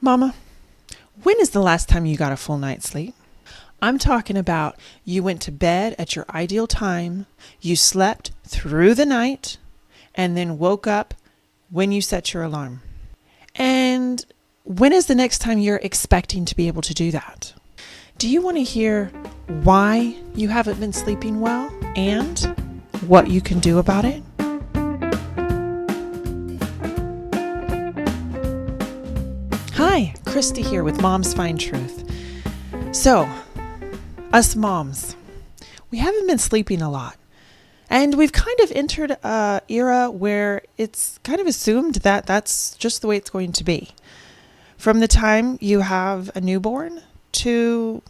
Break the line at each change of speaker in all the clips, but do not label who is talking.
Mama, when is the last time you got a full night's sleep? I'm talking about you went to bed at your ideal time, you slept through the night, and then woke up when you set your alarm. And when is the next time you're expecting to be able to do that? Do you want to hear why you haven't been sleeping well and what you can do about it? Hi, Christy here with Mom's Fine Truth. So, us moms, we haven't been sleeping a lot. And we've kind of entered an era where it's kind of assumed that that's just the way it's going to be. From the time you have a newborn to,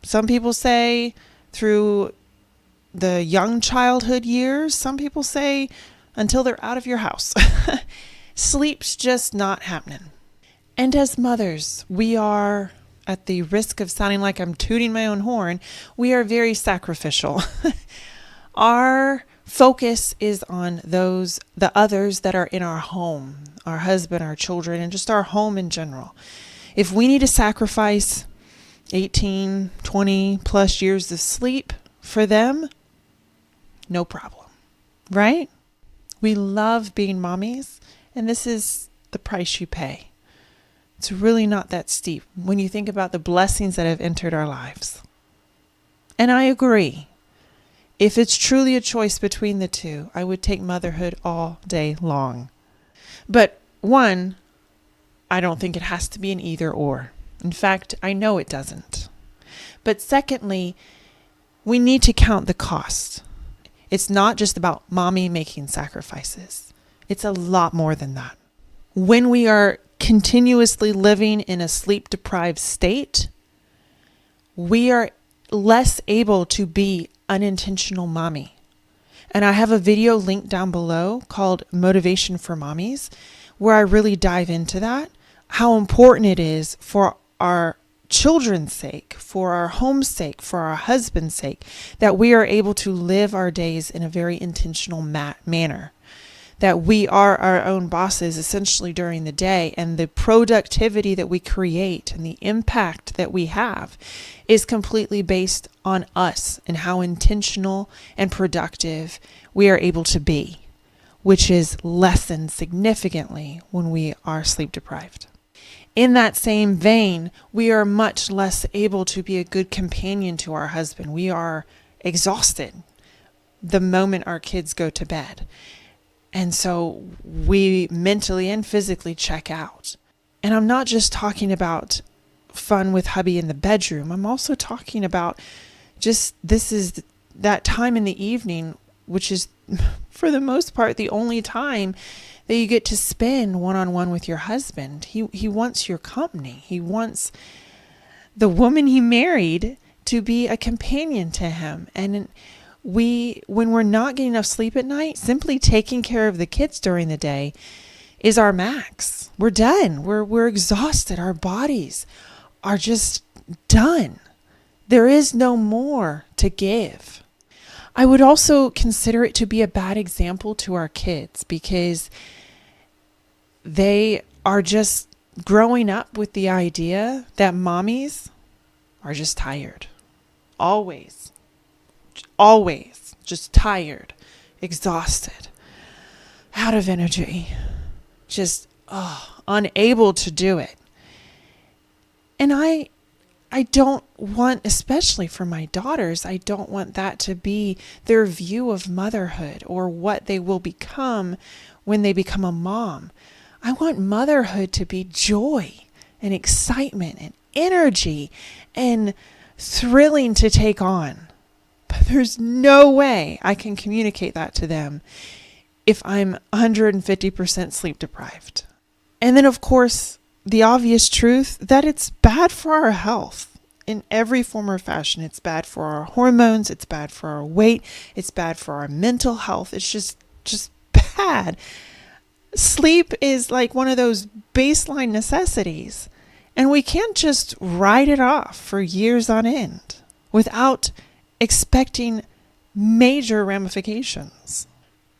some people say, through the young childhood years, some people say until they're out of your house. Sleep's just not happening. And as mothers, we are, at the risk of sounding like I'm tooting my own horn, we are very sacrificial. Our focus is on the others that are in our home, our husband, our children, and just our home in general. If we need to sacrifice 18, 20 plus years of sleep for them, no problem, right? We love being mommies, and this is the price you pay. It's really not that steep when you think about the blessings that have entered our lives. And I agree. If it's truly a choice between the two, I would take motherhood all day long. But one, I don't think it has to be an either or. In fact, I know it doesn't. But secondly, we need to count the cost. It's not just about mommy making sacrifices. It's a lot more than that. When we are continuously living in a sleep-deprived state, we are less able to be unintentional mommy. And I have a video linked down below called Motivation for Mommies, where I really dive into that, how important it is for our children's sake, for our home's sake, for our husband's sake, that we are able to live our days in a very intentional manner. That we are our own bosses essentially during the day, and the productivity that we create and the impact that we have is completely based on us and how intentional and productive we are able to be, which is lessened significantly when we are sleep deprived. In that same vein, we are much less able to be a good companion to our husband. We are exhausted the moment our kids go to bed. And so we mentally and physically check out. And I'm not just talking about fun with hubby in the bedroom. I'm also talking about just this is that time in the evening, which is for the most part the only time that you get to spend one-on-one with your husband. He wants your company. He wants the woman he married to be a companion to him. And when we're not getting enough sleep at night, simply taking care of the kids during the day is our max. We're done. We're exhausted. Our bodies are just done. There is no more to give. I would also consider it to be a bad example to our kids because they are just growing up with the idea that mommies are just tired. Always just tired, exhausted, out of energy, just unable to do it. And I don't want, especially for my daughters, I don't want that to be their view of motherhood or what they will become when they become a mom. I want motherhood to be joy and excitement and energy and thrilling to take on. There's no way I can communicate that to them if I'm 150% sleep deprived. And then, of course, the obvious truth that it's bad for our health in every form or fashion. It's bad for our hormones. It's bad for our weight. It's bad for our mental health. It's just bad. Sleep is like one of those baseline necessities. And we can't just write it off for years on end without expecting major ramifications.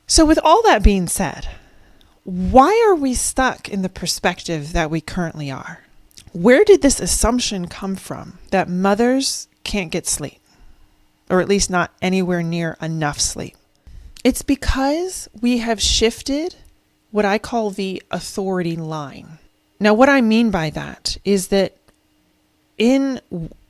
So with all that being said, why are we stuck in the perspective that we currently are? Where did this assumption come from that mothers can't get sleep, or at least not anywhere near enough sleep? It's because we have shifted what I call the authority line. Now, what I mean by that is that in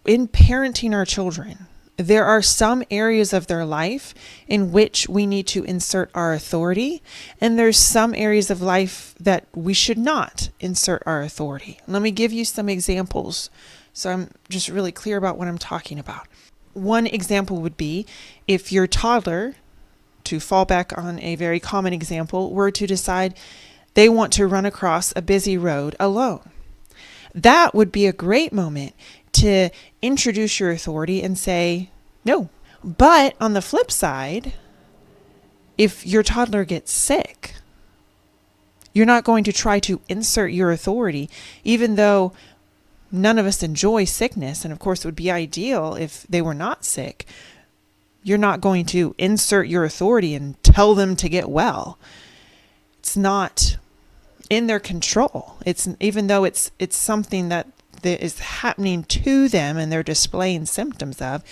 parenting our children, there are some areas of their life in which we need to insert our authority, and there's some areas of life that we should not insert our authority. Let me give you some examples so I'm just really clear about what I'm talking about. One example would be if your toddler, to fall back on a very common example, were to decide they want to run across a busy road alone. That would be a great moment to introduce your authority and say no. But on the flip side, if your toddler gets sick, you're not going to try to insert your authority, even though none of us enjoy sickness. And of course, it would be ideal if they were not sick. You're not going to insert your authority and tell them to get well. It's not in their control. It's even though it's something that is happening to them and they're displaying symptoms of,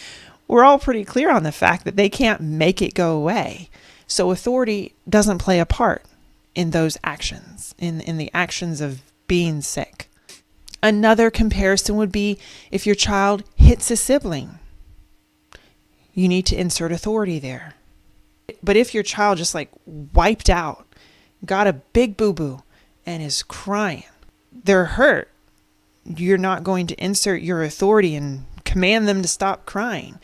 we're all pretty clear on the fact that they can't make it go away. So authority doesn't play a part in those actions, in the actions of being sick. Another comparison would be if your child hits a sibling. You need to insert authority there. But if your child just wiped out, got a big boo-boo, and is crying, they're hurt, you're not going to insert your authority and command them to stop crying.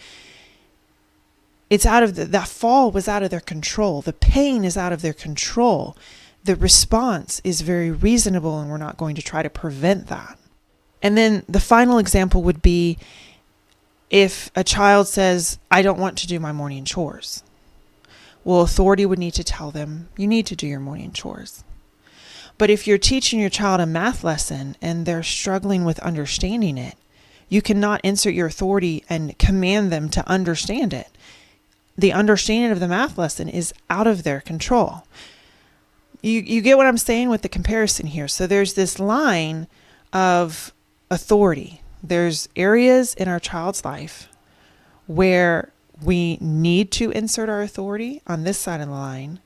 It's out of that fall was out of their control. The pain is out of their control. The response is very reasonable, and we're not going to try to prevent that. And then the final example would be if a child says, I don't want to do my morning chores. Well, authority would need to tell them, you need to do your morning chores. But if you're teaching your child a math lesson and they're struggling with understanding it, you cannot insert your authority and command them to understand it. The understanding of the math lesson is out of their control. You get what I'm saying with the comparison here. So there's this line of authority. There's areas in our child's life where we need to insert our authority on this side of the line,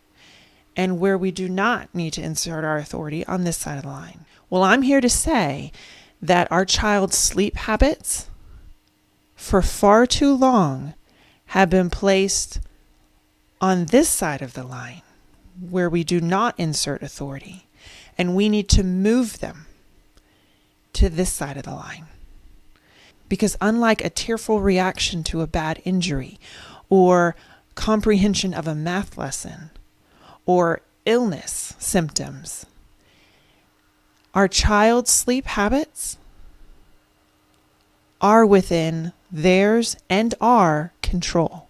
and where we do not need to insert our authority on this side of the line. Well, I'm here to say that our child's sleep habits for far too long have been placed on this side of the line where we do not insert authority, and we need to move them to this side of the line. Because unlike a tearful reaction to a bad injury or comprehension of a math lesson or illness symptoms, our child's sleep habits are within theirs and our control,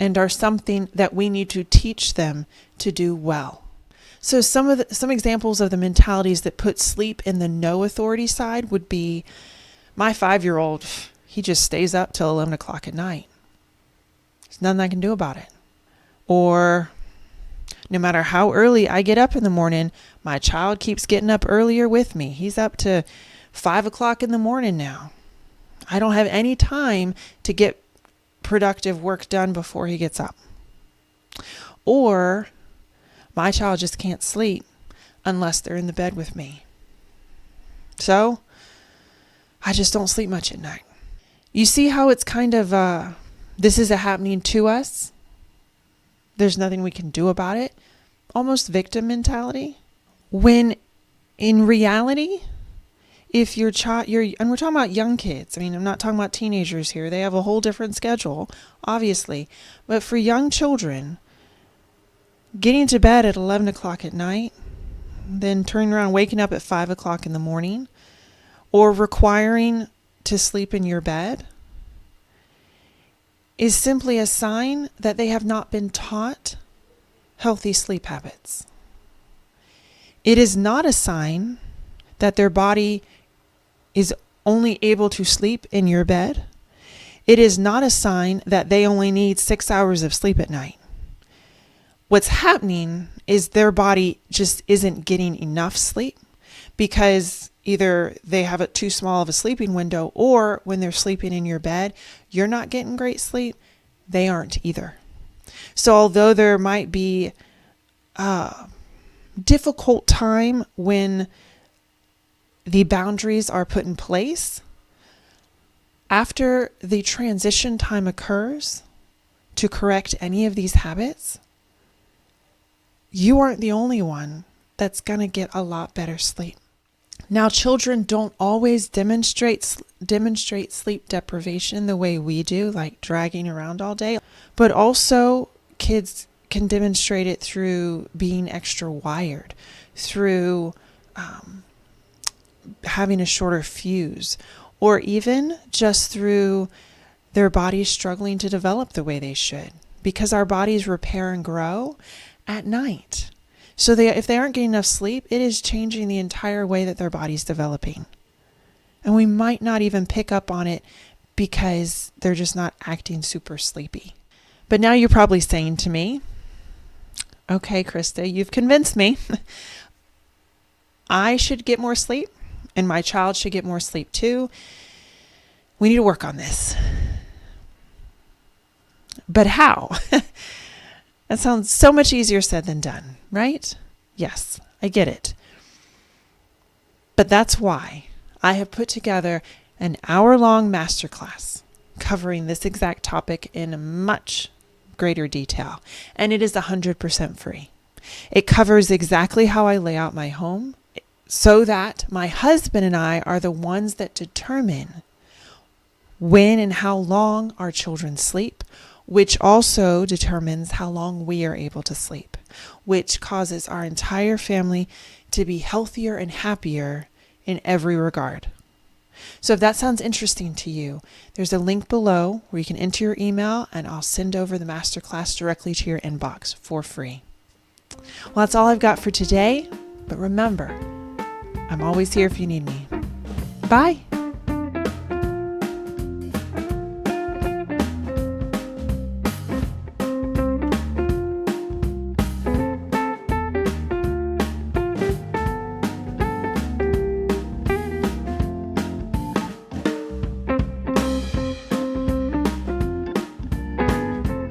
and are something that we need to teach them to do well. So some examples of the mentalities that put sleep in the no authority side would be, my 5-year-old, he just stays up till 11 o'clock at night. There's nothing I can do about it. Or no matter how early I get up in the morning, my child keeps getting up earlier with me. He's up to 5 o'clock in the morning now. I don't have any time to get productive work done before he gets up. Or my child just can't sleep unless they're in the bed with me. So I just don't sleep much at night. You see how it's kind of, this is happening to us. There's nothing we can do about it. Almost victim mentality. When in reality, if your child, and we're talking about young kids. I mean, I'm not talking about teenagers here. They have a whole different schedule, obviously. But for young children, getting to bed at 11 o'clock at night, then turning around, waking up at 5 o'clock in the morning, or requiring to sleep in your bed, is simply a sign that they have not been taught healthy sleep habits. It is not a sign that their body is only able to sleep in your bed. It is not a sign that they only need 6 hours of sleep at night. What's happening is their body just isn't getting enough sleep because either they have a too small of a sleeping window, or when they're sleeping in your bed, you're not getting great sleep, they aren't either. So although there might be a difficult time when the boundaries are put in place, after the transition time occurs to correct any of these habits, you aren't the only one that's going to get a lot better sleep. Now, children don't always demonstrate sleep deprivation the way we do, like dragging around all day, but also kids can demonstrate it through being extra wired, through having a shorter fuse, or even just through their bodies struggling to develop the way they should, because our bodies repair and grow at night. So if they aren't getting enough sleep, it is changing the entire way that their body's developing. And we might not even pick up on it because they're just not acting super sleepy. But now you're probably saying to me, okay, Krista, you've convinced me. I should get more sleep and my child should get more sleep too. We need to work on this. But how? That sounds so much easier said than done, right? Yes, I get it. But that's why I have put together an hour-long masterclass covering this exact topic in much greater detail, and it is 100% free. It covers exactly how I lay out my home so that my husband and I are the ones that determine when and how long our children sleep, which also determines how long we are able to sleep, which causes our entire family to be healthier and happier in every regard. So if that sounds interesting to you, there's a link below where you can enter your email and I'll send over the masterclass directly to your inbox for free. Well, that's all I've got for today, but remember, I'm always here if you need me. Bye.